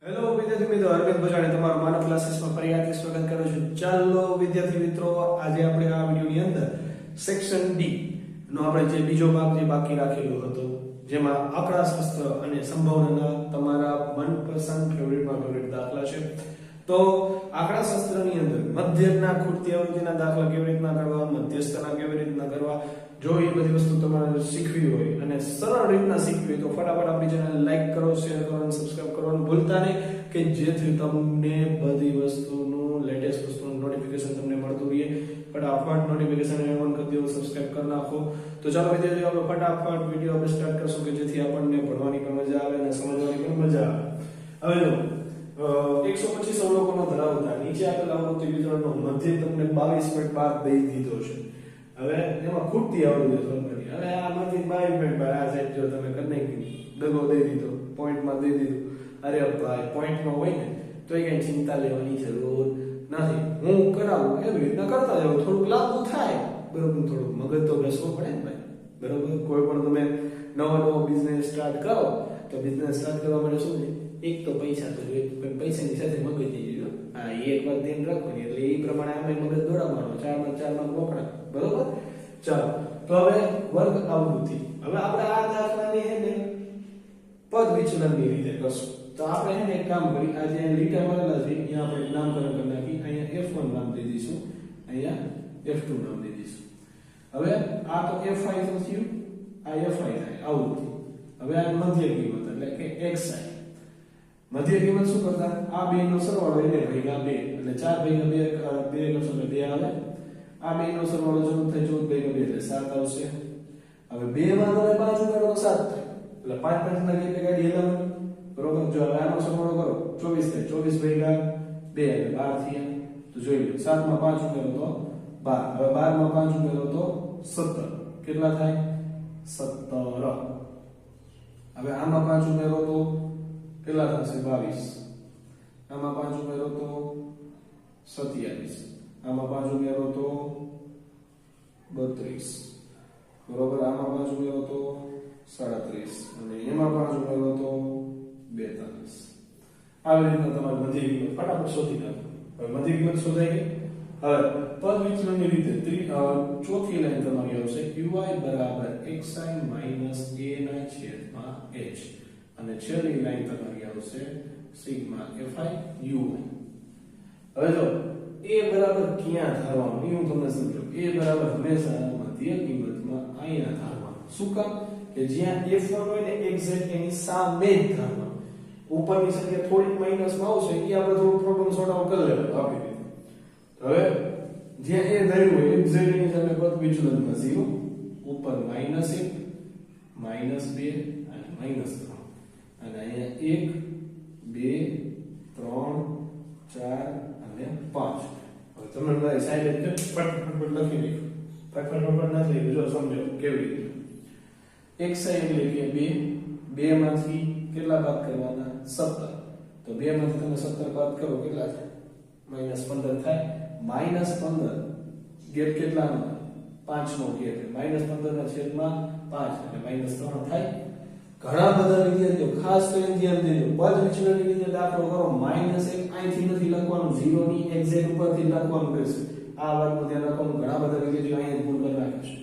Hello વિદ્યાર્થી મિત્રો, અરવિંદ ભજાણી તમારું માનવ ક્લાસીસમાં ફરી હાર્દિક સ્વાગત કરું છું. ચાલો વિદ્યાર્થી મિત્રો, આજે આપણે આ વિડિયોની અંદર સેક્શન ડી નો આપણે જે બીજો ભાગ જે બાકી રાખેલો હતો, જેમાં આંકડાશાસ્ત્ર અને સંભાવનાના તમારા મનપસંદ ફેવરિટ દાખલા છે. તો આંકડાશાસ્ત્રની અંદર મધ્યકના ખૂટતી આવૃત્તિના દાખલા કેવી રીતના કરવા, મધ્યસ્થના કેવી રીતના કરવા, જો એ બધી વસ્તુ તમારે શીખવી હોય અને સરળ રીતના શીખવી હોય તો ફટાફટ આપણી ચેનલ લાઈક કરો, શેર કરો અને સબસ્ક્રાઇબ કરવાનું ભૂલતા નહીં, કે જેથી તમને બધી વસ્તુનું લેટેસ્ટ વસ્તુનું નોટિફિકેશન તમને મળતું રહે. ફટાફટ નોટિફિકેશન ઓન કરી દો, સબસ્ક્રાઇબ કરી નાખો. તો ચાલો વિદ્યાર્થીઓ, આપણે ફટાફટ વિડિયો આપણે સ્ટાર્ટ કરશું, કે જેથી આપણને ભણવાની પણ મજા આવે અને સમજવાની પણ મજા આવે. હવે જો 125 અવલોકનો ધરાવતા નીચે આપેલા આવૃત્તિ વિતરણનો મધ્ય તમને 22.12 દઈ દીધો છે. હવે એમાં ખૂટતી આવૃત્તિ શોધવાની. હવે આમાંથી 22.12 આ સાઈડ જો તમે કરી નાખી, દગો દઈ દીધો, પોઈન્ટમાં દઈ દીધું. અરે ભાઈ, પોઈન્ટમાં હોય ને તો એ કઈ ચિંતા લેવાની જરૂર નથી. હું કરાવું એવી રીતના કરતા જાવ, થોડુંક લાગુ થાય બરોબર, થોડુંક મગજ તો બેસવું પડે ને ભાઈ, બરોબર. કોઈ પણ તમે નવો બિઝનેસ સ્ટાર્ટ કરો તો બિઝનેસ સ્ટાર્ટ કરવા માટે શું છે, એક તો પૈસા તો જોઈએ, પણ પૈસાની સાથે મગજ જોઈએ. હા, એક વાત ધ્યાન રાખવાની, એટલે એ પ્રમાણે આપણે મગજ દોડાવવાનો. 4 માં 4 માં રોકડા, બરોબર. ચાલો, તો હવે વર્ગ આવૃત્તિ. હવે આપણે આ દાખલાને હે ને પદ વિચલનની રીતે કરશું. તો આપણે હે ને એક કામ કરી, આ જે લીટા મારેલા છે અહીંયા આપણે નામકરણ કરી નાખી. અહીંયા F1 નામ દઈ દઈશું, અહીંયા F2 નામ દઈ દઈશું. હવે આ તો Fi તો થયું, આ Fi થાય આવૃત્તિ. હવે આ મધ્ય કિંમત એટલે કે xi. મધ્ય કિંમત શું કરતા, આ બે નો સરવાળો એટલે ભાગ્યા 2, એટલે 4 ભાગ્યા 2 કરશો એટલે 2 આવે. આ બે નો સરવાળો જો થાય 14 ભાગ્યા 2 એટલે 7 આવશે. હવે 2 માં તમે 5 ઉમેરો તો 7 થાય, એટલે 5 5 ના એટલે ગાડી 11, બરોબર. જો હવે આનો સરવાળો કરો 24 થાય, 24 ભાગ્યા 2 એટલે 12 થયા. તો જોઈ લો, 7 માં 5 ઉમેરો તો 12, હવે 12 માં 5 ઉમેરો તો 17, કેટલા થાય 17. હવે આમાં 5 ઉમેરો તો કેટલા થશે 22, આમાં 5 ઉમેરો તો 27, આમાં 5 ઉમેરો તો 32, બરોબર. આમાં 5 ઉમેરો તો 37 અને એમાં 5 ઉમેરો તો 42. આવી રીતના તમારે મધ્ય કિંમત ફટાફટ શોધી નાખો. હવે મધ્ય કિંમત શોધાઈ ગઈ. હવે પદ વિચલનની રીતે ચોથી લાઈન તમારી આવશે uy બરાબર xi માઈનસ a ના છેદમાં h, અને છેલ્લી લાઈન તમારી આવશે સિગ્મા fi u. હવે જો a બરાબર ક્યાં ધારવાનું એ હું તમને સમજાવું. a બરાબર હંમેશા મધ્ય કિંમતમાં અહીંયા ધારવાનું. શું કામ, કે જ્યાં f1 હોય ને એક્ઝેક્ટ એની સામે જ ધારવાનું. ઉપરની સંખ્યા થોડીક માઈનસમાં આવશે, એ આપણે થોડું પ્રોબ્લેમ સોર્ટ આઉટ કરી લેવાનું આપી દીધું. હવે જ્યાં a ધાર્યું હોય એક્ઝેક્ટ એની સામે પદ વિચલનમાં 0, ઉપર -1 -2 અને -3, અને અહીંયા 1 2 3 4 અને 5. હવે તમે મારી સાઈડ ફટાફટ લખી લો, ફટાફટ ના લઈ જો સમજો કેવી રીતે. xi એટલે કે 2 માંથી કેટલા બાદ કરવાના 17, તો 2 માંથી તમે 17 બાદ કરો કેટલા થાય -15 થાય. -15 ગેપ કેટલાનો 5 નો ગેપ, -15 ના છેદમાં 5 એટલે -3 થાય. ઘણા બધા વિદ્યાર્થીઓ ખાસ કરીને ધ્યાન દેજો, પદ વિચલનની રીતે દાખલો કરો, -1 અહીંથી નથી લખવાનું, 0 ની એક્ઝેક્ટ ઉપરથી લખવાનું રહેશે. આ વાતનું ધ્યાન રાખવાનું. ઘણા બધા વિદ્યાર્થીઓ અહીંયા ભૂલ કરી નાખે છે,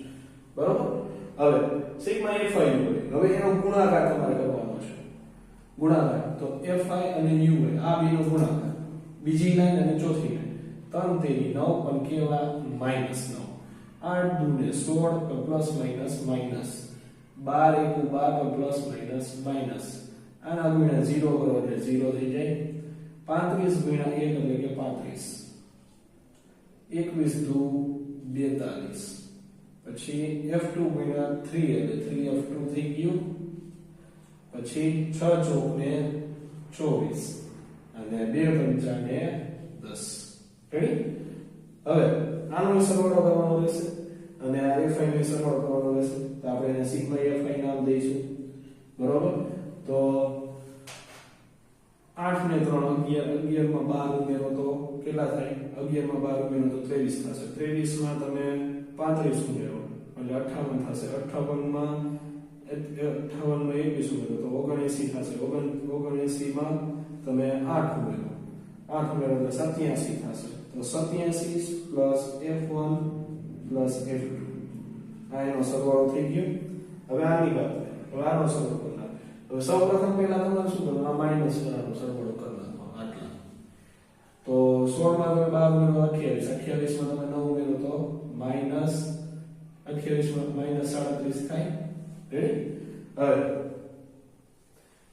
બરોબર. હવે સિગ્મા fi હોય, હવે એનો ગુણાકાર તમારે કરવાનો છે. ગુણાકાર તો fi અને u હોય, આ બેનો ગુણાકાર. બીજી લાઈન અને ચોથી લાઈન 3 તેરી 9 પણ કેવા -9, 8 દુને 16 plus minus minus, 12 એકુ 12 plus minus minus. આના ગુણ્યા 0 કરો એટલે 0 થઈ જાય. 35 ગુણ્યા 1 એટલે કે 35, 21 દુ 42, પછી f2 ગુણ્યા 3 એટલે 3f2 થઈ ગયું. પછી 6 ચોક ને 24 અને 2 પંચા ને 10. રેડી. હવે આનો સરવાળો કરવાનો રહેશે અને આ fi નો સરવાળો કરવાનો રહેશે. તો આપણે એને સિગ્મા fi નામ દઈશું, બરોબર. તો 8 ને 3 11, 11 માં 12 ઉમેરો તો કેટલા થાય, 11 માં 12 ઉમેરો તો 23 થશે. 23 માં તમે 35 ઉમેરો એટલે 58 થશે. 58 માં 21 ઉમેરો તો 79 થશે. 79 માં તમે 8 ઉમેરો 8 ઉમેરો એટલે 87 થશે તો 87 પ્લસ f1 પ્લસ f2 આ એનો સરવાળો થઈ ગયો હવે આની વાત હવે આનો સરવાળો કરવાનો હવે સૌપ્રથમ પહેલા તમારે શું કરવાનું આ માઈનસ કરવાનો સરવાળો કરવાનો આટલા તો 16 માં તમે 12 ઉમેરો 28 માં તમે 9 ઉમેરો તો માઈનસ 28 માં માઈનસ 37 થાય રેડી હવે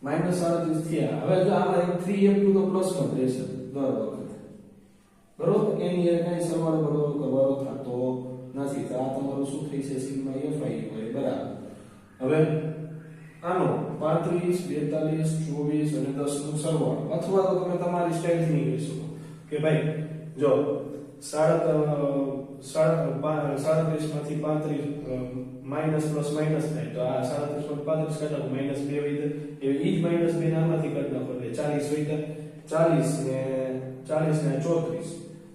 માઈનસ 37 થયા હવે જો આમાં 3f2 તો પ્લસ માં રહેશે દર વખત બરોબર એની એ કઈ સરવાળો બરોબર કરવાનો થતો નથી તો આ તમારું શું થઈ છે સિગ્મા fi હોય બરાબર હવે આનો 35 42 24 અને 10 નો સરવાળો અથવા તો તમે તમારી સ્ટાઈલ થી કહી શકો કે ભાઈ જો 37 માંથી 35 માઈનસ પ્લસ માઈનસ થાય તો આ 37 માંથી 35 કાઢો માઈનસ 2 વૈધ એવી ઈ જ માઈનસ 2 નામાંથી કાઢ નાખો એટલે 40 વૈધ 40 ને 34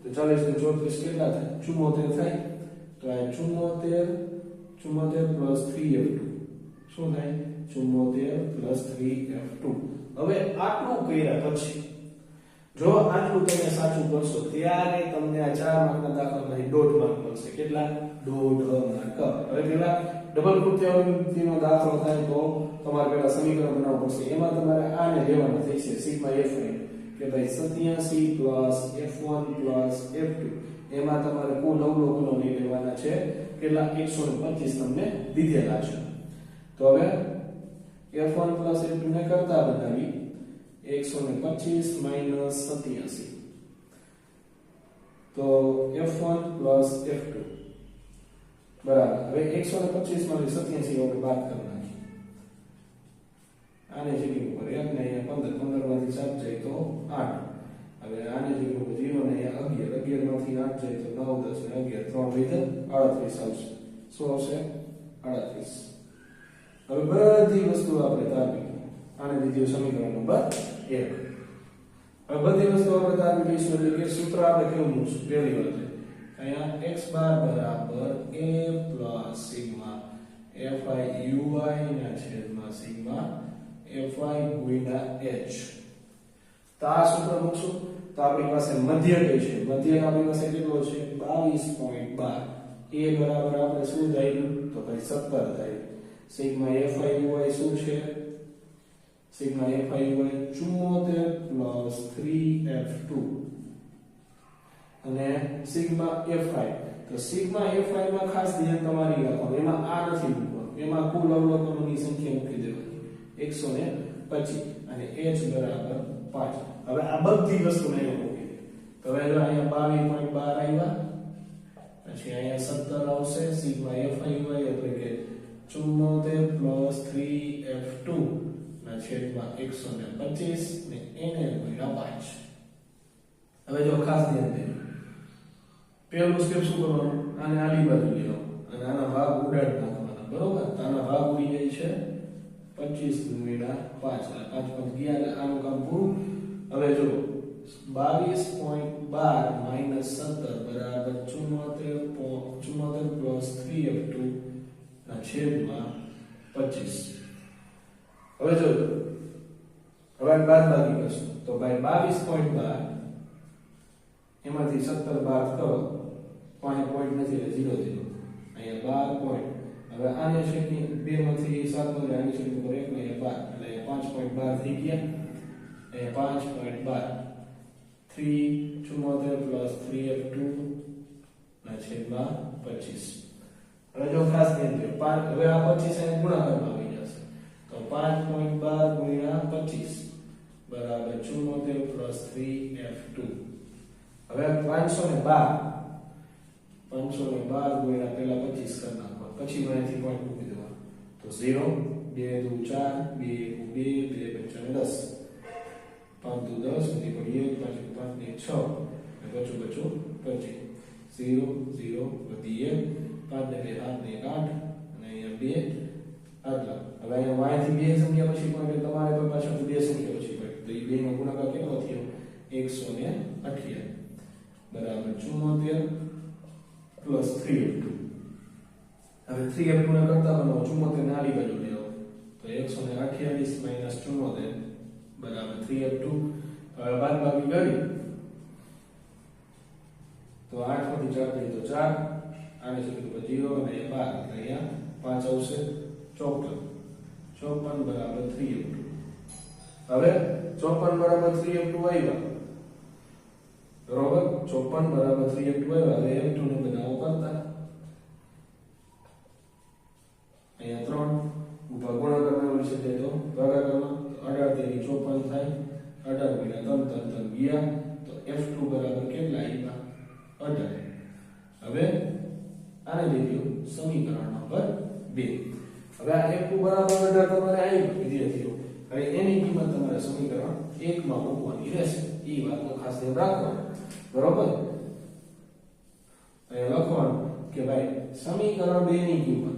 તો 40 ને 34 કેટલા થાય 74 થાય તો આ 74 પ્લસ 3f2 શું થાય 74 પ્લસ 3f2 હવે આટલું કર્યા પછી જો આટલું તમે સાચું કરશો ત્યારે તમને આ 4 માર્કના દાખલામાંથી દોઢ માર્ક મળશે કેટલા દોઢ માર્ક હવે પેલા ડબલ કૃત્યાવૃત્તિનો દાખલો થાય તો તમારે પેલા સમીકરણ બનાવવું પડશે એમાં તમારે આને લેવાના થઈ છે સિગ્મા fi કે ભાઈ 87 પ્લસ f1 પ્લસ f2 એમાં તમારે કુલ અવલોકનો લઈ લેવાના છે કેટલા 125 તમને દીધેલા છે તો હવે f1 પ્લસ f2 ને કરતા બનાવી 125 માઈનસ 87 તો f1 પ્લસ f2 બરાબર હવે 125 માંથી 87 આપણે બાદ કરી નાખી આને જગ્યા ઉપર 1 ને અહીંયા 15 માંથી 7 જાય તો 8 હવે આને જગ્યા ઉપર 0 ને અહીંયા 11 માંથી 8 જાય તો 9 10 ને 11 3 વૈધ 38 આવશે શું આવશે 38 હવે બધી વસ્તુ આપણે તારવી આને દીધું સમીકરણ નંબર 1 હવે બધી વસ્તુ આપણે તારવી લઈશું એટલે કે સૂત્ર આપણે કેવું મૂકશું પહેલી વાત અહીંયા x બાર બરાબર a plus sigma fi ui ના છેદમાં સિગ્મા fi ગુણ્યા h તો આ સૂત્ર મૂકશું તો આપણી પાસે મધ્ય કઈ છે મધ્ય આપણી પાસે કેટલો છે 22.12 a બરાબર આપણે શું ધાર્યું તો ભાઈ 17 ધાર્યું સિગ્મા fi ui શું છે sigma fi ui 74 plus 3f2 અને સિગ્મા fi તો સિગ્મા fi માં ખાસ ધ્યાન તમારી રાખવાનું એમાં આ નથી મૂકવાનું એમાં કુલ અવલોકનોની સંખ્યા મૂકી દેવાની 125 અને h બરાબર 5 હવે આ બધી વસ્તુને અહીંયા મૂકી દે તો હવે જો અહીંયા 22.12 આવ્યા પછી અહીંયા 17 આવશે સિગ્મા fi ui એટલે કે 74 પ્લસ 3f2 ના છેદમાં 125 ને એને ગુણ્યા 5 હવે જો ખાસ ધ્યાન દેજો પહેલું સ્ટેપ શું કરવાનું આને આડી બાજુ લેવો અને આના ભાગ ઉડાડી નાખવાના બરોબર તો આના ભાગ ઉડી જાય છે 25 ગુણ્યા 5 એટલે 5 5 ગયા એટલે આનું કામ પૂરું હવે જો 22.12 માઈનસ 17 બરાબર 74 પ્લસ 3f2 ના છેદમાં 25 હવે જો હવે બાદબાકી કરશું તો ભાઈ 22.12 એમાંથી 17 બાદ કરો પાંચ પોઈન્ટ નથી એટલે 0 0 અહીંયા 12 પોઈન્ટ હવે આને છે કે 2 માંથી 7 નો આની છે ઉપર 1 ને 12 એટલે 5.12 થઈ ગયા એ 5.12 3 74 પ્લસ 3f2 ના છેદમાં 25 હવે જો ખાસ ધ્યાન દો 5 હવે આ 25 અહીં ગુણાકારમાં આવી જશે તો 5.12 ગુણ્યા 25 બરાબર 74 પ્લસ 3f2 હવે 512 ગુણ્યા પેલા 25 કરી નાખો પછી અહીંથી પોઈન્ટ મૂકી દેવાનો તો 0 2 2 4 2 2 2 5 10 5 10 અને પછી 1 5 5 ને 6 અને બચું 25 0 0 વધી 1 5 ને 2 8 ને 8 અને અહીંયા 2 આટલા હવે અહીંયા y થી 2 સંખ્યા પછી પણ તમારે તો પાછળ 2 સંખ્યા પછી પડે તો એ 2 નો ગુણાકાર કેટલો થયો 128 બરાબર 74 પ્લસ 3f2 હવે 3f2 ને કરતા બનાવો 74 ને આડી બાજુ લેવો તો 128 માઈનસ 74 બરાબર 3f2 હવે બાદબાકી કરી તો 8 માંથી 4 કરીએ તો 4, આને છે તો 0 અને 12 એટલે અહીંયા 5 આવશે 54 બરાબર 3f2. હવે 54 બરાબર 3f2 આવ્યા બરોબર 54 બરાબર 3f2 આવ્યા. હવે f2 ને બનાવો કરતા અહીંયા 3 ઉભા ગુણાકારમાં હોય છે તો ભાગાકારમાં 18 તેરી 54 થાય 18 ગુણ્યા 3 ગયા તો f2 બરાબર કેટલા આવ્યા 18. હવે આને લીધું સમીકરણ નંબર 2. હવે આ f2 બરાબર 18 તમારે આવ્યું વિદ્યાર્થીઓ. હવે એની કિંમત તમારે સમીકરણ 1 માં મૂકવાની રહેશે. એ વાતનો ખાસ ધ્યાન રાખવાનું બરોબર. અહીંયા લખવાનું કે ભાઈ સમીકરણ 2 ની કિંમત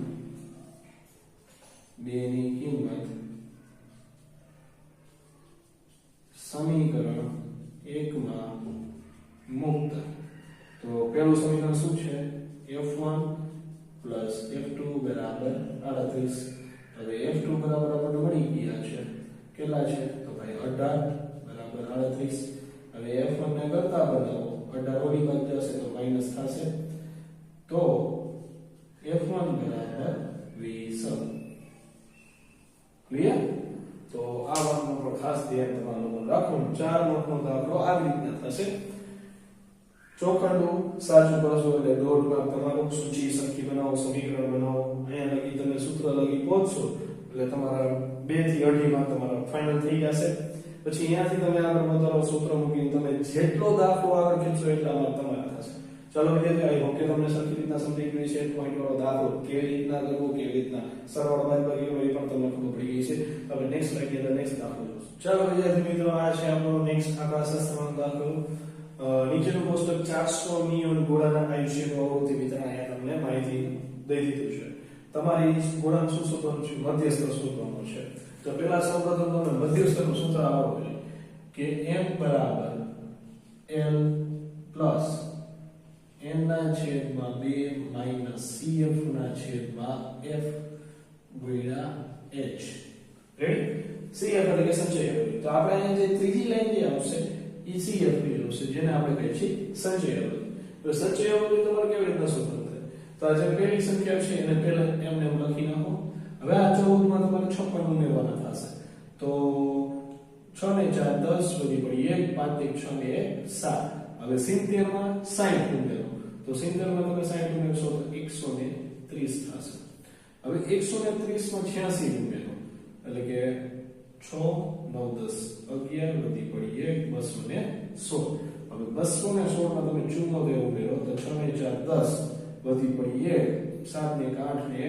સમીકરણ 1 માં મૂકતા તો પહેલું સમીકરણ શું છે f1 f2 બરાબર 38. હવે f2 બરાબર આપણને મળી ગયા છે કેટલા છે તો ભાઈ 18 બરાબર 38. હવે f1 ને કરતા બનાવો 18 ઓલી બાજુ જશે તો માઈનસ થશે તો f1 બરાબર 20. ક્લિયર? તો આ વાતનું પણ ખાસ ધ્યાન તમારું રાખવાનું. 4 નોટનો દાખલો આવી રીતના થશે. ચોખંડું સાચું કરશો એટલે દોઢ માર્ક તમારો. સૂચિ સરખી બનાવો, સમીકરણ બનાવો, અહીંયા લગી તમે સૂત્ર લગી પહોંચશો એટલે તમારા 2 થી 2.5 માર્ક તમારા ફાઇનલ થઈ જશે. પછી અહીંયાથી તમે આગળ વધારો સૂત્ર મૂકીને તમે જેટલો દાખલો આગળ ખેંચો એટલા માર્ક તમારા થશે. ચાલો વિદ્યાર્થીઓ, આઈ હોપ કે તમને સરખી રીતના સમજી ગઈ છે. પોઈન્ટ વાળો દાખલો કેવી રીતના કરવો, કેવી રીતના સરવાળો બાદબાકી કરવો એ પણ તમને ખબર પડી ગઈ છે. હવે નેક્સ્ટ લાગીએ નેક્સ્ટ દાખલો જોઈશું. ચાલો વિદ્યાર્થી મિત્રો, આ છે આપણો નેક્સ્ટ આંકડાશાસ્ત્રનો દાખલો. નીચેનું કોષ્ટક 400 નિયન ગોળાના આયુષ્યનું અવરોધી વિતરણ અહીંયા તમને માહિતી દઈ દીધું છે. તમારી ગોળાનું શું શોધવાનું છે? મધ્યસ્થ શોધવાનું છે. તો પહેલા સૌપ્રથમ તમને મધ્યસ્થનું સૂત્ર આવડવું જોઈએ કે m બરાબર l પ્લસ n ના છેદમાં 2 માઈનસ cf ના છેદમાં f ગુણ્યા h. રેડી? cf એટલે કે સંચય અવરોધ. તો આપણે અહીંયા જે ત્રીજી લાઈન જે આવશે એ cf ની આવશે, જેને આપણે કહીએ છીએ સંચય અવરોધ. તો સંચય અવરોધ તમારે કેવી રીતના શોધવાનું થાય? તો આ જે પહેલી સંખ્યા છે એને પહેલા એમને એમ લખી નાખો. હવે આ 14 માં તમારે 56 ઉમેરવાના થશે. તો 6 ને 4 10 વધી પડી 1 5 1 6 ને 1 7. હવે 70 માં 60 ઉમેરો તો 70 માં તમે 60 ઉમેરશો તો 130 થશે. હવે 130 માં 86 ઉમેરો એટલે કે 6 9 10 11 વધી પડી 1 216. હવે 216 માં તમે 74 ઉમેરો તો 6 ને 4 10 વધી પડી 1 7 ને 8 ને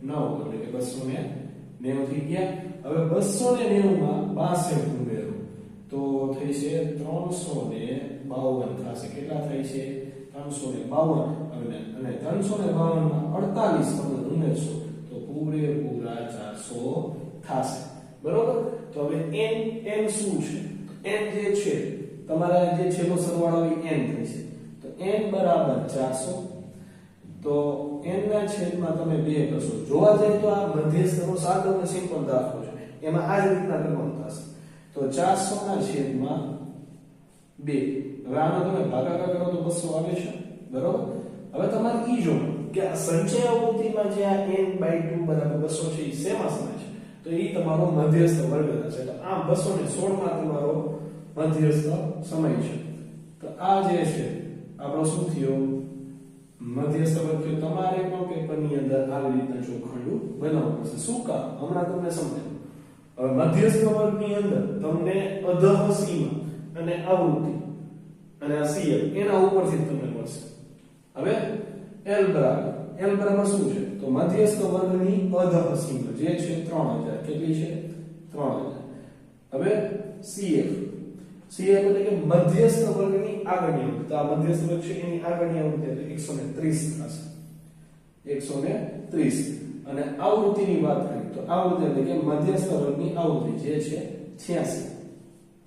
9 એટલે કે 290 થઈ ગયા. હવે 290 માં 62 ઉમેરો તો થઈ છે 352 થશે. કેટલા થાય છે? 352. અને 352 માં 48 તમે ઉમેરશો તો પૂરેપૂરા 400 થશે. બરોબર? તો હવે n શું છે? n જે છે તમારા જે છેલ્લો સરવાળો એ n થાય છે. તો n બરાબર 400. તો n ના છેદમાં તમે 2 કરશો. જોવા જાય તો આ મધ્યસ્થનો સાદો અને સિમ્પલ દાખલો છે. એમાં આ જ રીતના કરવાનું થશે. તો 400 ના છેદમાં 2. હવે આનો તમે ભાગાકાર કરો તો 200 આવે છે. બરોબર? હવે તમારે ઈ જોવું કે આ સંચય અવરોધીમાં જે આ n/2 બરાબર 200 છે એ શેમાં સમાય છે? તો ઈ તમારો મધ્યસ્થ વર્ગ છે. તો આ 216 માં તમારો મધ્યસ્થ સમય છે. તો આ જે છે આપણો શું થયો? મધ્યસ્થ વર્ગ થયો. તમારે પણ પેપરની અંદર આવી રીતના ચોખંડું બનાવવું પડશે. શું કામ? હમણાં તમને સમજાવું. હવે મધ્યસ્થ વર્ગની અંદર તમને અધઃ સીમા અને આવૃત્તિ અને આ CF એના ઉપરથી તમને મળશે. હવે L બરાબર શું છે? તો મધ્યસ્થ વર્ગની અધઃ સીમા જે છે 3000. કેટલી છે? 3000. હવે CF એટલે કે મધ્યસ્થ વર્ગની આગળની આવૃત્તિ. તો આ મધ્યસ્થ વર્ગ છે એની આગળની આવૃત્તિ એટલે 130 થશે. 130. અને આવૃત્તિની વાત કરીએ તો આવૃત્તિ એટલે કે મધ્યસ્થ વર્ગની આવૃત્તિ જે છે 86.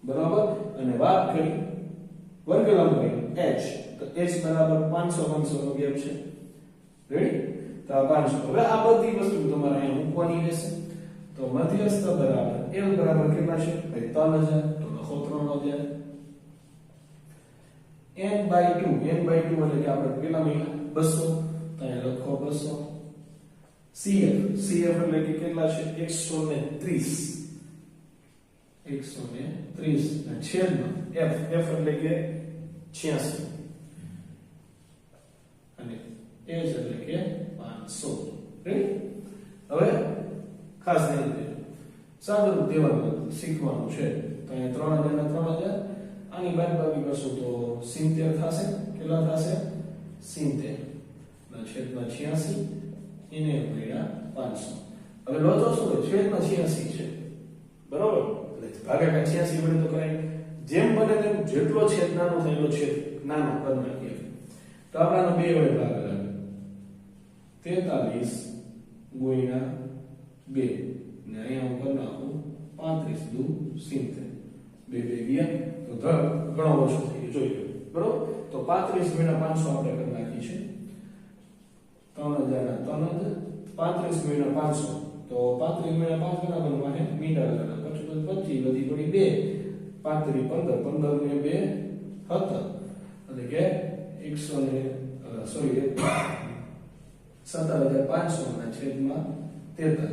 બરાબર? અને વાત કરી વર્ગ લંબાઈ h તો h બરાબર 500 નો ગેપ છે. રેડી? તો આ 500. હવે આ બધી વસ્તુ તમારે અહીંયા મૂકવાની રહેશે. તો મધ્યસ્થ બરાબર l બરાબર કેટલા છે? ભાઈ 3000. તો લખો 3000 n/2 એટલે કે આપણે પેલા મહિના 200 તો અહીંયા લખો 200 cf એટલે કે કેટલા છે 130 અને છેદમાં f એટલે કે 86 અને h એટલે કે 500 રેડી હવે ખાસ ધ્યાન દેજો સાદુરૂપ દેવાનું શીખવાનું છે તો અહીંયા 3000 ના 3000 આની બાદબાકી કરશું તો 70 થશે કેટલા થશે 70 ના છેદમાં 86 એને ગુણ્યા 500 હવે લોચો શું છે છેદમાં 86 છે બરાબર એટલે ભાગાકાર 86 વડે તો કરાય જેમ બને તેમ જેટલો છેદ નાનો થાય એટલો છેદ નાનો કરી નાખીએ તો આપણાનો 2 વડે ભાગાકાર 43 ગુણ્યા 2 ને અહીંયા હું કરી નાખું 35 દુ 70 બે ગયા તો ઘણો ઓછો થઈ ગયો જોઈ બરોબર તો 35 ગુણ્યા 500 આપણે કરી નાખી છે 3000 ના 3000 35 ગુણ્યા 500 તો 35 ગુણ્યા 5 કેટલા બનવા છે મીટર 25 વધી પડી 2 35 15 15 ને 2 17 એટલે કે 17500 ના છેદમાં 43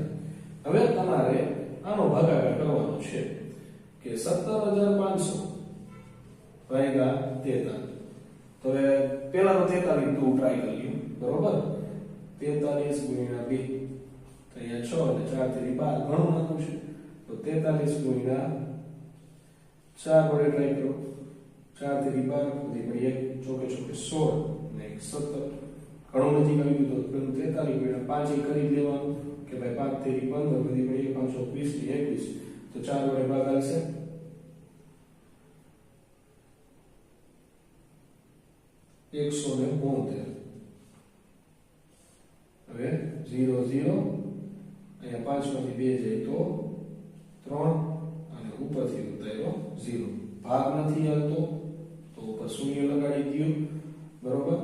હવે તમારે આનો ભાગાકાર કરવાનો છે કે 17500 ભાગ્યા 43 તો હવે પહેલા તો 43 તું ટ્રાય કરી લ્યો બરોબર 43 ગુણ્યા 2 તો અહીંયા 6 અને 4 થી 12 ઘણું નાનું છે તો 43 ગુણ્યા 4 વડે ટ્રાય કરો 4 થી 12 બધી પડી 1 ચોકે ચોકે 16 ને 17 ઘણું નથી કર્યું તો 43 ગુણ્યા 5 કરી દેવાનું કે ભાઈ 5 થી 15 બધી પડી 520 થી 21 તો 4 વડે ભાગાશે 172 હવે 0 0 અહીંયા 5 માંથી 2 જાય તો 3 અને ઉપરથી ઉતાર્યો 0 ભાગ નથી આવતો તો ઉપર શૂન્ય લગાડી દો બરોબર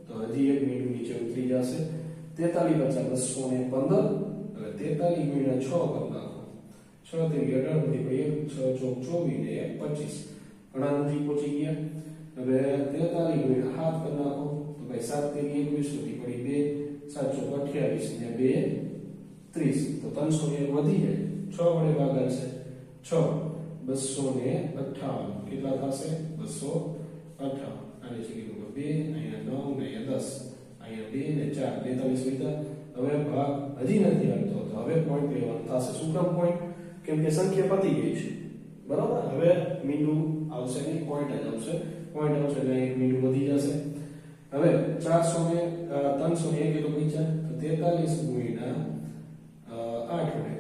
તો હજી 1 મિનિટ નીચે ઉતરી જશે 43 50 215 હવે 43 ગુણ્યા 6 કરી નાખો 6 થી 18 માંથી 1 6 24 ને 25 ઘણા નજીક પહોંચી ગયા હવે 43 ગુણ્યા 7 કરી નાખો તો ભાઈ 7 થી 21 સુધી પડી 2 7 28 ને 2 30 તો 300 ને વધી જાય 6 વડે ભાગાશે 6 258 કેટલા થશે 258 આને જગ્યાએ 2 અહીંયા 9 ને 10 અહીંયા 2 ને 4 42 લીધા હવે ભાગ હજી નથી આવતો તો હવે પોઈન્ટ લેવાનો થશે શું કામ પોઈન્ટ કેમ કે સંખ્યા પતી ગઈ છે બરાબર હવે મીંડું આવશે નહીં પોઈન્ટ જ આવશે પોઈન્ટ આવશે એટલે એક મીંડું વધી જશે હવે 400 ને 300 ને 1 તો પૈસા તો 43 ગુણ્યા 8 વડે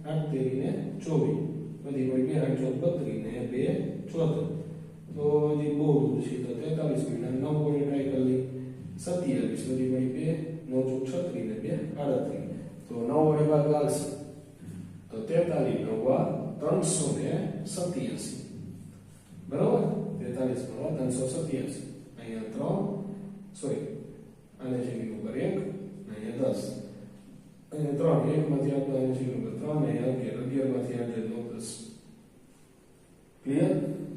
8 તેરી ને 24 બધી પડી 2 8 32 ને 2 74 તો હજી બહુ દૂર છે તો 43 ગુણ્યા 9 વડે ટ્રાય કરી લઈ 27 બધી પડી 2 9 36 ને 2 38 તો 9 વડે ભાગ લાગશે તો 43 9 387 બરાબર 43 નો 387 અહીંયા 3 સોરી આને છે ઉપર 1 અહીંયા 10 અહીંયા 3 1 માંથી આપણે આને છે ઉપર 3 ને 11 માંથી આપણે 10 ક્લિયર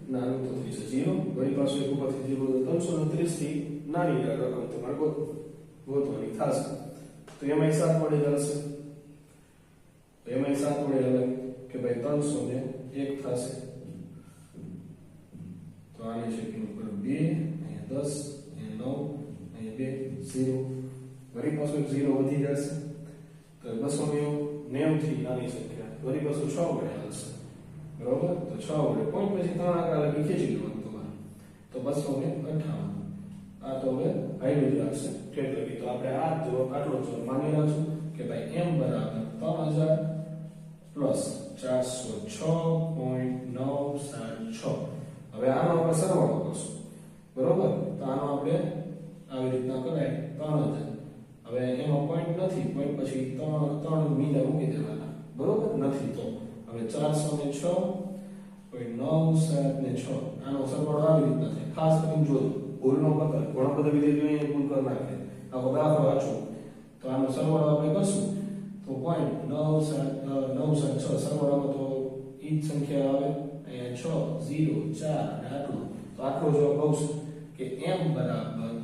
નાનું તો થઈ છે 0 વળી પાછું એક ઉપરથી 0 330 થી નાની રકમ તમારે ગોતવાની થશે તો એમાં 7 વડે જશે એમાં 7 વડે હવે કે ભાઈ 300 ને 1 થશે તો આને છે કે ઉપર 2 અહીંયા 10 અહીંયા 9 અહીંયા 2 0 વળી પાછું 0 વધી જશે તો 290 થી નાની સંખ્યા વળી પાછું 6 વડે આવશે બરોબર તો 6 વડે પોઈન્ટ પછી 3 આંકડા લગી ખેંચી લેવાનું તમારે તો 258 આ તો હવે હાઈ વેલ્યુ આવશે ઠેક લગી તો આપણે આ જો આટલો જો માની રાખશું કે ભાઈ m બરાબર 3000 પ્લસ 406.976 હવે આનો આપણે સરવાળો કરશું બરોબર તો આનો આપણે આવી રીતના કરાય 3000 હવે એમાં પોઈન્ટ નથી પોઈન્ટ પછી 3 મીંડા મૂકી દેવાના બરોબર નથી તો હવે 406.976 ને 6 આનો સરવાળો આવી રીતના થાય ખાસ કરીને જોજો ભૂલનો પત્ર ઘણો બધા વિદ્યાર્થીઓ ભૂલ કરી નાખે આખો દાખલો વાંચો તો આનો સરવાળો આપણે કરશું તો પોઈન્ટ 976 સરવાળામાં તો ઈ જ સંખ્યા આવે અહીંયા 6 0 4 અને આટલું તો આખો જવાબ આવશે કે m બરાબર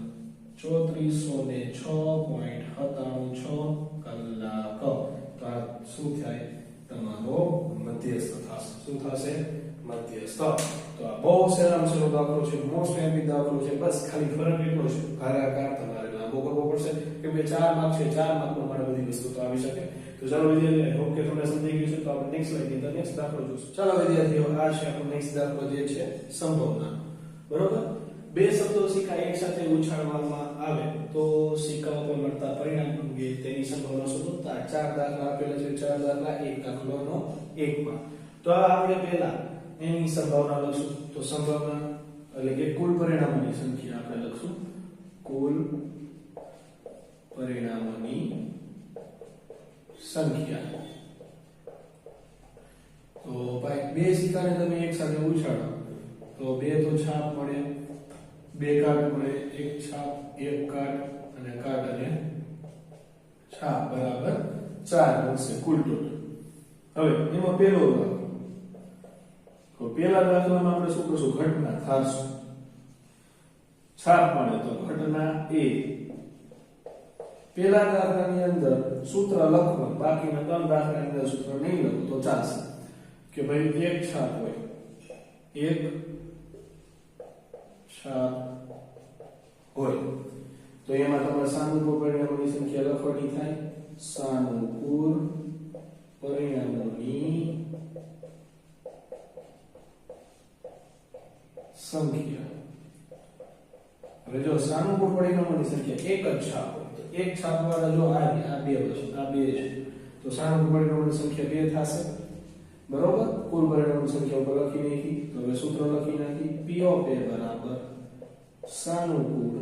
3406.97 કલાક તો આ શું થાય તમારો મધ્યસ્થ થશે શું થશે મધ્યસ્થ તો આ બહુ સહેલામાં સહેલો દાખલો છે મોસ્ટ એમ્પી દાખલો છે બસ ખાલી ફરક એટલો છે ભાગાકાર તમારે લાંબો કરવો પડશે કેમ કે 4 માર્ક છે 4 માર્કમાં મારે બધી વસ્તુ તો આવી શકે તો ચાલો વિદ્યાર્થીઓ ઓકે તમને સમજી ગયું છે તો આપણે નેક્સ્ટ સ્લાઇડ ની અંદર નેક્સ્ટ દાખલો જોઈશું ચાલો વિદ્યાર્થીઓ આ છે આપણો નેક્સ્ટ દાખલો જે છે સંભાવના બરોબર બે શબ્દો સિક્કા એક સાથે ઉછાળવામાં આવે તો સિક્કાઓ પર મળતા પરિણામ અંગે તેની સંભાવના શોધતા ચાર દાખલા આપેલા છે ચાર દાખલા એક દાખલાનો એકમાં તો આપણે પહેલા એની સંભાવના લખશું તો સંભાવના એટલે કે કુલ પરિણામોની સંખ્યા આપણે લખશું કુલ પરિણામોની સંખ્યા તો ભાઈ બે સિક્કાને તમે એક સાથે ઉછાળો તો બે તો છાપ મળે બે કાટ મળે એક છાપ એક કાટ અને કાટ અને છાપ બરાબર 4 બનશે કુલ ટોટલ હવે એમાં પહેલો દાખલો તો પહેલા દાખલામાં આપણે શું કરશું ઘટના ધારશું છાપ મળે તો ઘટના a પહેલા દાખલાની અંદર સૂત્ર લખવાનું બાકીના ત્રણ દાખલાની અંદર સૂત્ર નહીં લખો તો ચાલશે કે ભાઈ એક છાપ હોય એક છાપ હોય તો એમાં તમારે સાનુકૂળ પરિણામોની સંખ્યા લખવાની થાય સાનુકૂળ પરિણામોની સંખ્યા હવે જો સાનુકૂળ પરિણામોની સંખ્યા એક જ છાપ હોય તો એક છાપ વાળા જો આ બે છે તો સાનુકૂળ પરિણામોની સંખ્યા 2 થશે બરોબર કુલ પરિણામોની સંખ્યા ઉપર લખી નાખી તો હવે સૂત્ર લખી નાખી p of a બરાબર સાનુકૂળ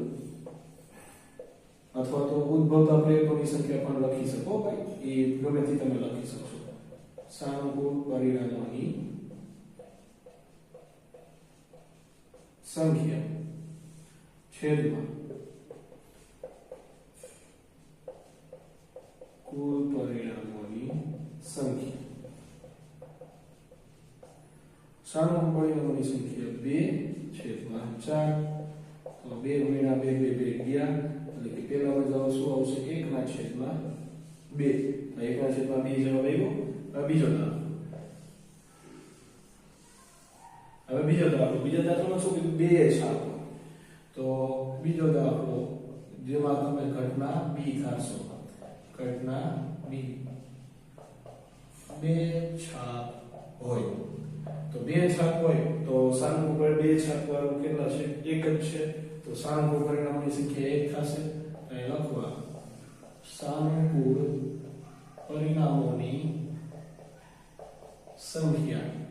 અથવા તો ઉદ્ભવતા પ્રેરકોની સંખ્યા પણ લખી શકો ભાઈ એ ગમે તે તમે લખી શકશો સાનુકૂળ પરિણામોની સંખ્યા છેદમાં કુલ પરિણામોની સંખ્યા સાનુકૂળ પરિણામોની સંખ્યા 2 છેદમાં 4 તો 2 ગુણ્યા 2 2 ગયા એટલે કે પહેલા જવાબ શું આવશે 1 ના છેદમાં 2 તો 1 ના છેદમાં 2 જવાબ આવ્યો હવે બીજો દાખલો બીજા દાખલામાં શું કીધું બે છાપ તો બીજો દાખલો જેમાં તમે ઘટના b ધારશો ઘટના b બે છાપ હોય તો બે છાપ હોય તો સાનુકૂળ બે છાપ વાળું કેટલા છે એક જ છે તો સાનુકૂળ પરિણામોની સંખ્યા 1 થશે અહીં લખવા સાનુકૂળ પરિણામોની સંખ્યા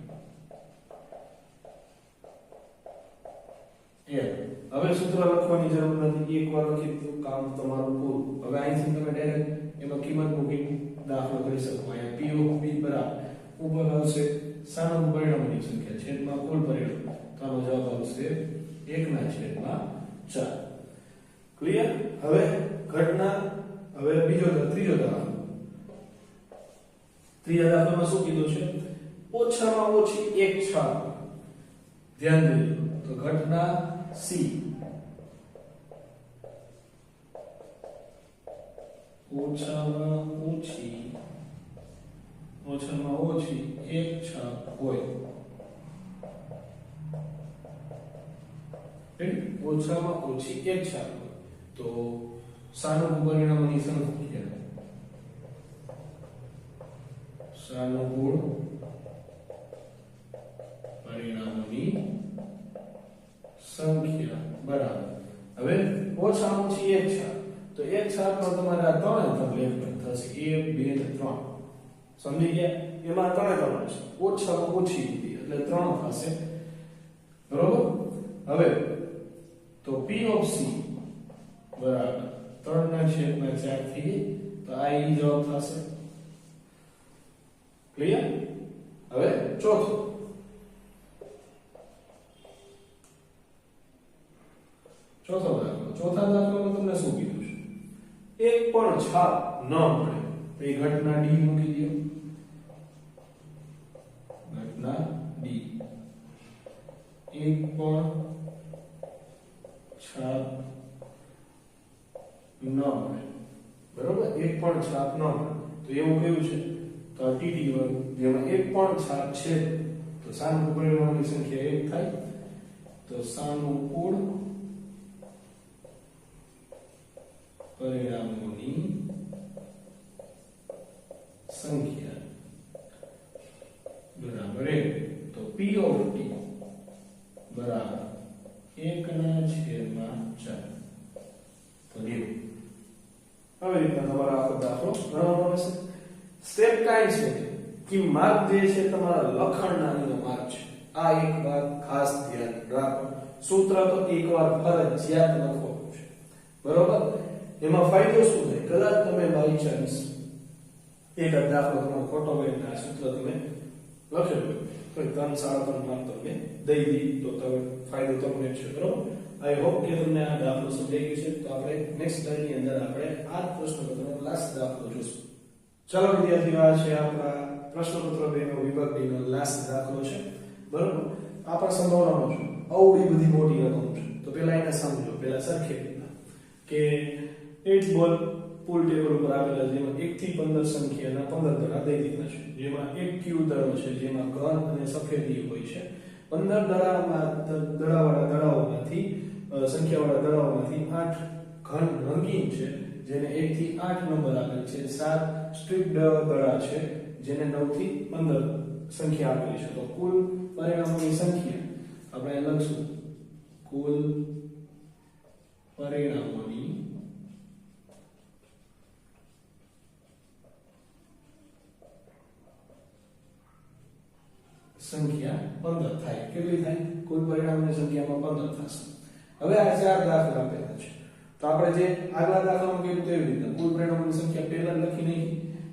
હવે સૂત્ર લખવાની જરૂર નથી એકવાર લખી તો કામ તમારું પૂરું હવે અહીંથી તમે ડાયરેક્ટ એમાં કિંમત મૂકી દાખલો કરી શકો અહીંયા p of b બરાબર ઉપર આવશે સાનુકૂળ પરિણામોની સંખ્યા છેદમાં કુલ પરિણામ તો આનો જવાબ આવશે 1 ના છેદમાં 4 ક્લિયર હવે ઘટના હવે ત્રીજો દાખલામાં શું કીધું છે ઓછામાં ઓછી એક છાપ ધ્યાન દેજો તો ઘટના c ઓછામાં ઓછી એક છાપ હોય ઓછામાં ઓછી એક છાપ હોય તો સાનુકૂળ પરિણામોની સંખ્યા સાનુકૂળ પરિણામોની સંખ્યા બરાબર હવે ઓછામાં ઓછી એક છાપ તો એક છાપમાં તમારે આ ત્રણે ટર્મ લેખવાનું થશે 1 2 અને 3 સમજી ગયા એમાં ત્રણે ટર્મ છે ઓછામાં ઓછી દીધી એટલે 3 થશે બરોબર હવે તો p of c બરાબર 3 ના છેદમાં 4 થી તો આ ઈ જવાબ થશે ક્લિયર હવે ચોથા દાખલામાં તમને શું કીધું છે એક પણ છાપ ન મળે તો એ ઘટના d મૂકી દો ઘટના d એક પણ છાપ ન મળે, બરોબર, એક પણ છાપ ન મળે. તો એવું કયું છે? તો ટીટી વર્ગ જેમાં એક પણ છાપ છે, તો સાનુકૂળ પરિણામોની સંખ્યા 1 થાય. તો સાનુકૂળ પરિણામોની સંખ્યા બરાબર 1. તો P of t બરાબર 1/4. તો લ્યો હવે રીતના તમારા આખો દાખલો ગણવાનો રહેશે. સ્ટેપ કાંઈ છે કે માર્ક જે છે તમારા લખણના એનો માર્ક છે. આ એક વાત ખાસ ધ્યાન રાખો. સૂત્ર તો એકવાર ફરજિયાત લખવાનું છે, બરોબર. એમાં ફાયદો શું થાય? કદાચ તમે બાય ચાન્સ એક જ દાખલો તમારો ખોટો હોય ને આ સૂત્ર તમે લખેલું તો 3-3.5 માર્ક તમને દઈ દી તો તમે ફાયદો તમને છે, બરોબર. આઈ હોપ કે તમને આ દાખલો સમજાઈ ગયો છે. તો આપણે નેક્સ્ટ સ્લાઇડની અંદર આપણે આ પ્રશ્નપત્રનો લાસ્ટ દાખલો જોઈશું. ચાલો વિદ્યાર્થીઓ, આ છે આપણા પ્રશ્નપત્ર 2 નો વિભાગ 2 નો લાસ્ટ દાખલો છે, બરોબર. આ પણ સંભાવનાનો છે, આવડી બધી મોટી રકમ છે. તો પહેલા એને સમજો, પહેલા સરખી રીતના કે 8 બોલ પૂલ ટેબલ ઉપર આવેલા જેમાં 1 થી 15 સંખ્યાના 15 દડા દઈ દીધા છે, જેમાં એક ક્યુ દડો છે જેમાં ઘન અને સફેદી હોય છે. 15 દડાવાળા દડાઓમાંથી સંખ્યાવાળા દડાઓમાંથી 8 ઘન રંગીન છે જેને 1 થી 8 નંબર આપેલ છે. 7 સ્ટ્રીપ દડા છે જેને 9 થી 15 સંખ્યા આપેલી છે. તો કુલ પરિણામોની સંખ્યા આપણે લખશું કુલ પરિણામોની સંખ્યા 15 થાય. કેટલી થાય? કુલ પરિણામોની સંખ્યામાં 15 થશે. હવે આ ચાર દાખલા આપેલા છે. તો આપણે જે આગલા દાખલામાં કીધું તેવી રીતે કુલ પરિણામોની સંખ્યા પહેલા લખી નહીં,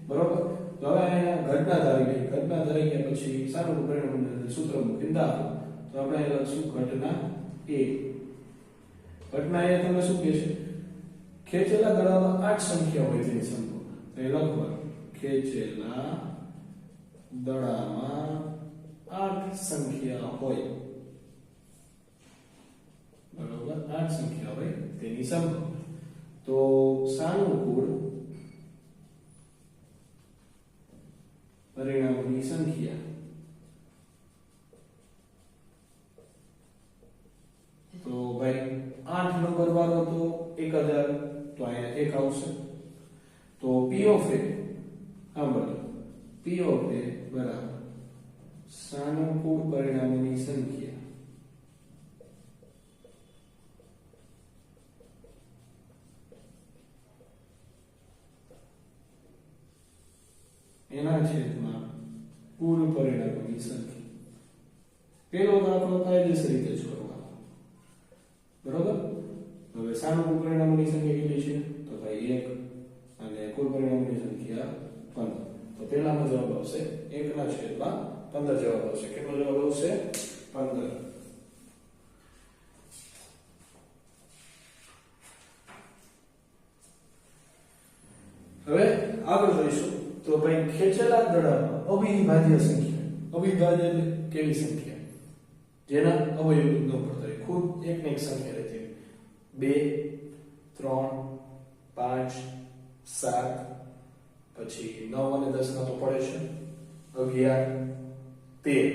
બરોબર. તો હવે અહીંયા ઘટના ધારી લઈએ. ઘટના ધારી ગયા પછી સારું પરિણામનું સૂત્ર મૂકીને દાખલો. તો આપણે અહીં લખશું ઘટના A. ઘટના A તમને શું કહે છે? ખેંચેલા દડામાં 8 સંખ્યા હોય તેની સંભાવના. તો એ લખવાનું ખેંચેલા દડામાં 8 સંખ્યા હોય, બરોબર. 8 સંખ્યા હોય તેની સંભાવના. તો સાનુકૂળ પરિણામોની સંખ્યા તો ભાઈ 8 નંબર વાળો તો 1000, તો અહીંયા 1 આવશે. તો P of A સાંભળો, P of A બરાબર સાનુકૂળ પરિણામોની સંખ્યા એના છેદમાં કુલ પરિણામોની સંખ્યા. પેલો દાખલો કાયદેસર રીતે જ કરવાનો, બરોબર. હવે સાનુકૂળ પરિણામોની સંખ્યા કેટલી છે? તો ભાઈ 1 અને કુલ પરિણામોની સંખ્યા 15. તો પહેલાનો જવાબ આવશે 1/15 જવાબ આવશે. કેટલો જવાબ આવશે? 15. હવે આગળ જોઈશું. તો ભાઈ ખેંચેલા દડામાં અવિભાજ્ય સંખ્યા. અવિભાજ્ય એટલે કેવી સંખ્યા? જેના અવયવ ન પડતા હોય, ખુદ એક ને એક સંખ્યા રહેતી હોય. 2, 3, 5, 7, પછી 9 અને 10 ના તો પડે છે, 11, 13,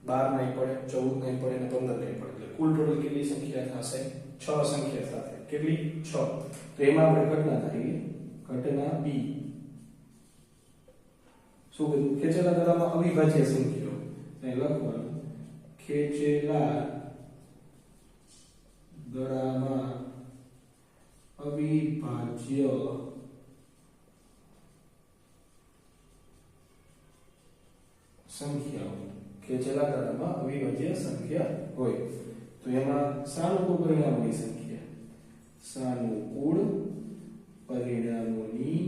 12 નહીં પડે, 14 નહીં પડે અને 15 નહીં પડે. એટલે કુલ ટોટલ કેટલી સંખ્યા થશે? 6 સંખ્યા સાથે. કેટલી? 6. તો એમાં આપણે ઘટના ધારીએ. ઘટના B. શું કીધું? ખેંચેલા દડામાં અવિભાજ્ય સંખ્યાઓ. અહીં લખવાનું ખેંચેલા દડામાં અવિભાજ્ય સંખ્યાઓ. ખેંચેલા દડામાં અવિભાજ્ય સંખ્યા હોય તો એમાં સાનુકૂળ પરિણામોની સંખ્યા. સાનુકૂળ પરિણામોની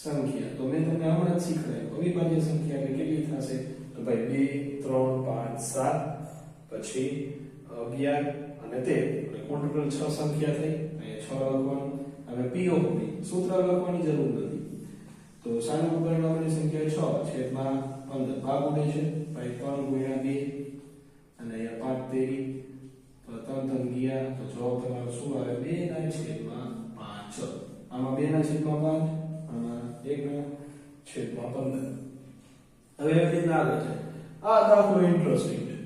સંખ્યા તો મેં તમને હમણાં જ શીખવાડ્યું. અવિભાજ્ય સંખ્યા એટલે કેટલી થશે? તો ભાઈ 2, 3, 5, 7, પછી 11 અને 13. એટલે કુલ ટોટલ 6 સંખ્યા થઈ. અહીંયા 6 લખવાનું. હવે P of B સૂત્ર લખવાની જરૂર નથી. તો સાનુકૂળ પરિણામોની સંખ્યા 6 છેદમાં 15 ભાગ ઉડે છે ભાઈ 3 ગુણ્યા 2 અને અહીંયા 5 તેરી તો 3 3 ગયા તો જવાબ તમારો શું આવે 2 ના છેદમાં 5 આમાં 2 ના છેદમાં 5 આમાં 1 ના છેદમાં 15 હવે એક રીતના આગળ છે આ દાખલો ઇન્ટરેસ્ટિંગ છે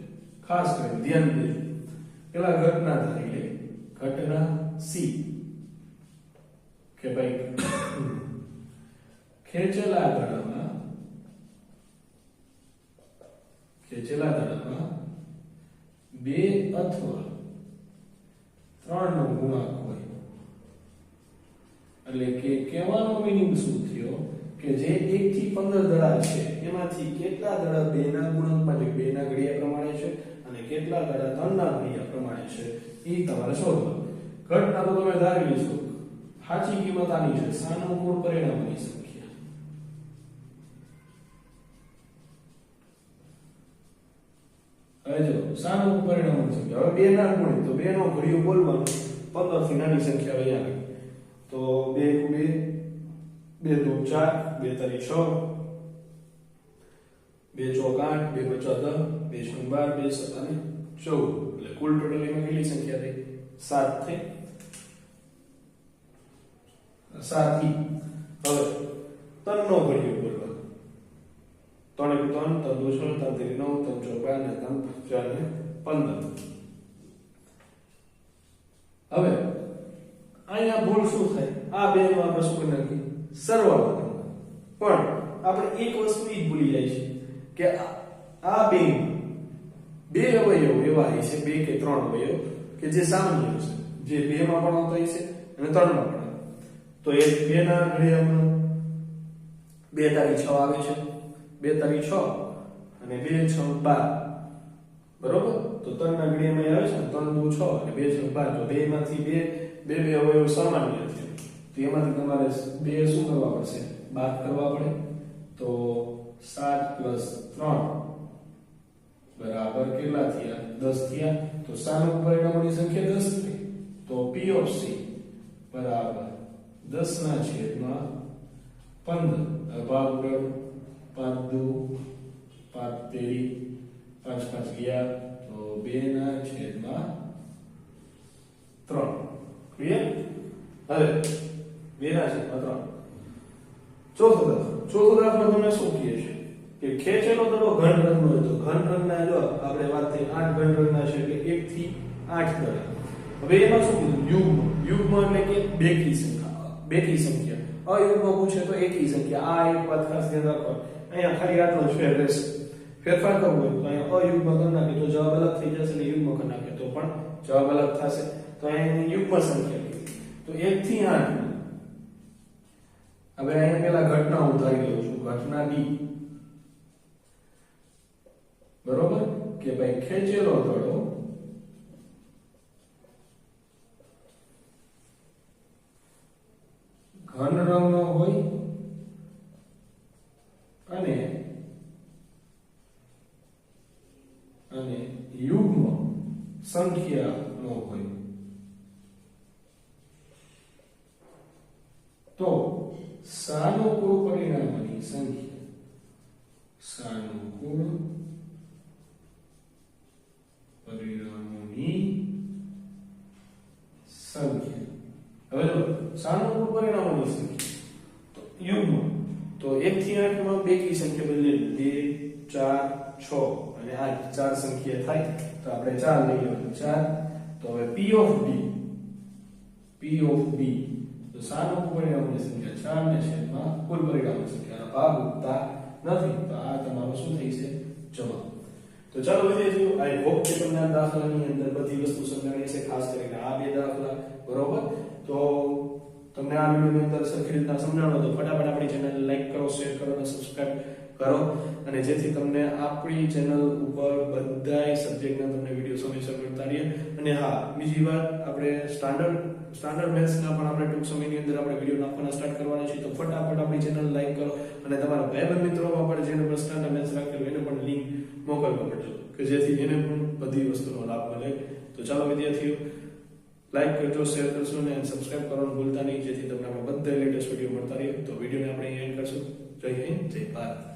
ખાસ કરીને ધ્યાન દેજો પેલા ઘટના ધારી લે ઘટના સી કે ભાઈ ખેંચેલા દડામાં 2 અથવા 3 નો ગુણાંક હોય એટલે કે કહેવાનો મીનિંગ શું થયો કે જે 1 થી 15 દડા છે એમાંથી કેટલા દડા 2 ના ગુણાંકમાં એટલે 2 ના ઘડિયા પ્રમાણે છે અને કેટલા દડા 3 ના ઘડિયા પ્રમાણે છે એ તમારે શોધવા ઘટના તો તમે ધારી લીધો સાચી કિંમત આની છે સાનુકૂળ પરિણામોની સંખ્યા હવે જો સાનુકૂળ પરિણામોની સંખ્યા હવે 2 ના ગુણે તો 2 નો ઘડિયો બોલવાનો 15 થી નાની સંખ્યા વહી આવે તો 2 2 2 4 2 તરી 6 2 ચોક 8 2 પચા 10 2 છંગ 12 2 સતાને 14 એટલે કુલ ટોટલ એમાં કેટલી સંખ્યા થઈ 7 થઈ 7 થી હવે 3 નો ઘડિયો બોલવાનો 3 3 3 2 6 3 3 9 3 4 12 ને 3 4 ને 15 હવે અહીંયા ભૂલ શું થાય આ બે નો આપણે શું કરી નાખી સરવાળો પણ આપણે એક વસ્તુ ઈ ભૂલી જાય છે કે આ બે અવયવ એવા છે 2 કે 3 અવયવ કે જે સામાન્ય છે જે 2 માં પણ આવતા છે અને 3 માં પણ તો એ 2 ના ઘડિયામાં 2 તારી 6 આવે છે 2 તારી 6 અને 2 6 12 બરોબર તો 3 ના ઘડિયામાં આવે છે 3 2 6 અને 2 6 12 તો 2 માંથી 2 અવયવ સામાન્ય છે તો એમાંથી તમારે 2 શું કરવા પડશે બાદ કરવા પડે તો 7 + 3 બરાબર કેટલા થયા 10 થયા તો સાનુકૂળ પરિણામોની સંખ્યા 10 થઈ તો P of C બરાબર 10 ના છેદમાં 15 ભાગ ઉડાડો 5 2 5 તેરી 5 5 ગયા તો 2 ના છેદમાં 3 ક્લિયર હવે 2 ના છેદમાં 3 ચોથો દાખલો તમને શું કહે છે કે ખેંચેલો દડો ઘન રંગનો હોય તો ઘન રંગના જો આપણે વાત થઈ 8 ઘન રંગના છે એટલે 1 થી 8 દડા હવે એમાં શું કીધું યુગ્મ એટલે કે બેકી સંખ્યા અયુગ્મ પૂછે તો એકી સંખ્યા આ એક વાત ખાસ ધ્યાન રાખો અહીંયા ખાલી આટલો જ ફેર રહેશે ફેરફાર કરવો હોય તો અહીંયા અયુગ્મ કરી નાખે તો જવાબ અલગ થઈ જશે ને યુગ્મ કરી નાખે તો પણ જવાબ અલગ થશે તો અહીંયા યુગ્મ સંખ્યા તો 1 થી 8 હવે અહીંયા પેલા ઘટના ઉધારી લઉં છું ઘટના D બરોબર કે ભાઈ ખેંચેલો દડો ઘન રંગનો હોય અને યુગ્મ સંખ્યાનો હોય તો સાનુકૂળ પરિણામોની સંખ્યા સાનુકૂળ પરિણામોની સંખ્યા હવે જો સાનુકૂળ પરિણામોની સંખ્યા તો યુગ્મ તો 1 થી 8 માં બેકી સંખ્યા બદલે 2 4 6 અને આ 4 સંખ્યા થાય તો આપણે 4 લઈ લેવાનું 4 તો હવે P of B તો સાનુકૂળ પરિણામોની સંખ્યા 4 ને છેદમાં કુલ પરિણામોની સંખ્યાનો ભાગ ઉડતા નથી તો આ તમારો શું થઈ છે જવાબ તો ચાલો વિદ્યાર્થીઓ આઈ હોપ કે તમને આ દાખલાની અંદર બધી વસ્તુ સમજાણી છે ખાસ કરીને આ બે દાખલા બરોબર તો તમને આ વિડિયોની અંદર સરખી રીતના સમજાણો તો ફટાફટ આપણી ચેનલને લાઈક કરો શેર કરો અને સબસ્ક્રાઇબ કરો અને જેથી તમને આપણી ચેનલ ઉપર બધાય સબ્જેક્ટના તમને વિડિયો સમયસર મળતા રહે અને હા બીજી વાત આપણે સ્ટાન્ડર્ડ મેથ્સના પણ આપણે ટૂંક સમયની અંદર આપણે વિડિયો નાખવાના સ્ટાર્ટ કરવાના છે તો ફટાફટ આપણી ચેનલ લાઈક કરો અને તમારા ભાઈબંધ મિત્રોમાં પણ જેને પણ સ્ટાન્ડર્ડ મેથ્સ રાખેલું એને પણ લિંક મોકલવા પડશે કે જેથી એને પણ બધી વસ્તુનો લાભ મળે તો ચાલો વિદ્યાર્થીઓ લાઈક કરજો, શેર કરશો અને સબસ્ક્રાઇબ કરવાનું ભૂલતા નહીં, જેથી તમને આપણે બધા લેટેસ્ટ વિડીયો મળતા રહે. તો વિડીયોને આપણે અહીં એન્ડ કરશું. જય હિન્દ, જય ભારત.